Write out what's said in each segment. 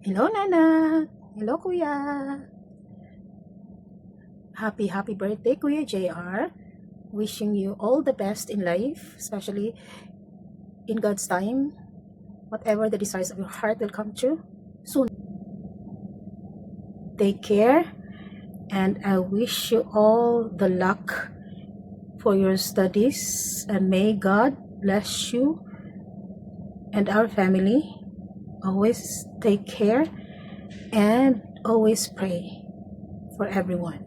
Hello, Nana. Hello, Kuya. Happy birthday, Kuya JR. Wishing you all the best in life, especially in God's time. Whatever the desires of your heart will come true soon. Take care, and I wish you all the luck for your studies, and may God bless you and our family. Always take care and always pray for everyone.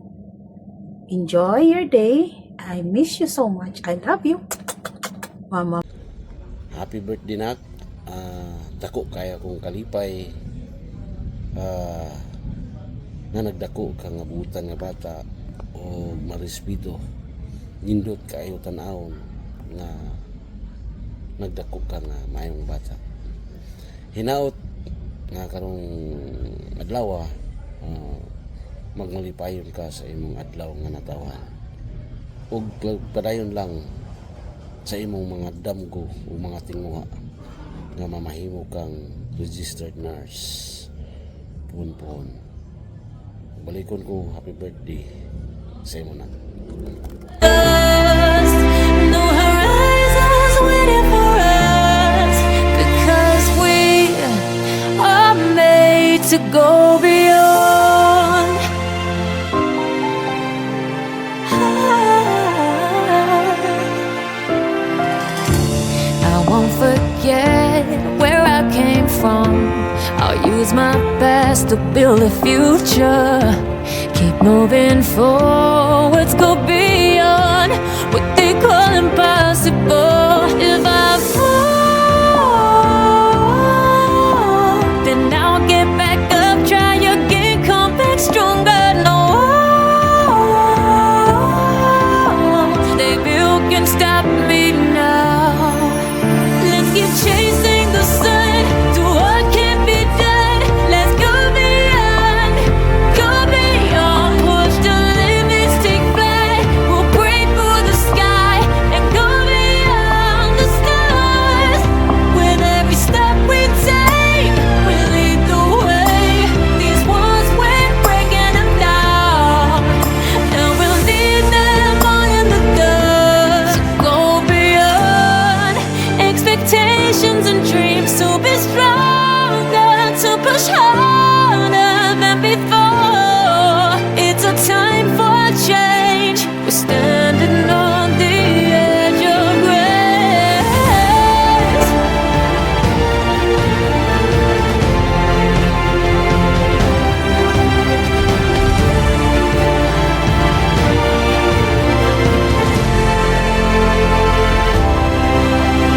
Enjoy your day. I miss you so much. I love you, Mama. Happy birthday nak. Dako kaya kong kalipay na nagdako ka nga butan nga bata o marespeto. Nindot kayo tanawon nga nagdako ka nga mayong bata. Hinaot nga karong adlaw magmalipayon ka sa imong adlaw nga natawan. Ug padayon lang sa imong mga damgo o mga tinguha nga mamahimo kang registered nurse. Puhon-puhon. Balikon ko happy birthday sa imo na. No horizons waiting for us, because we are made to go beyond. I won't forget where I came from. I'll use my best to build a future. Keep moving forwards, go beyond what they call impossible. If I fall, then I'll get back up, try again, come back stronger. No, they can stop me now. Let's keep chasing the sun to what can't be done. Let's go beyond, push the limits, take flight. We'll break through the sky and go beyond the stars. With every step we take, we lead the way. These walls we're breaking them down, and we'll lead them on in the dust. Go beyond expectations and dreams, to be stronger, to push harder than before. It's a time for change. We're standing on the edge of grace.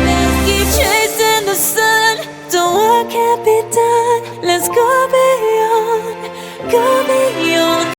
Let's keep chasing the sun to what can't be done. Let's go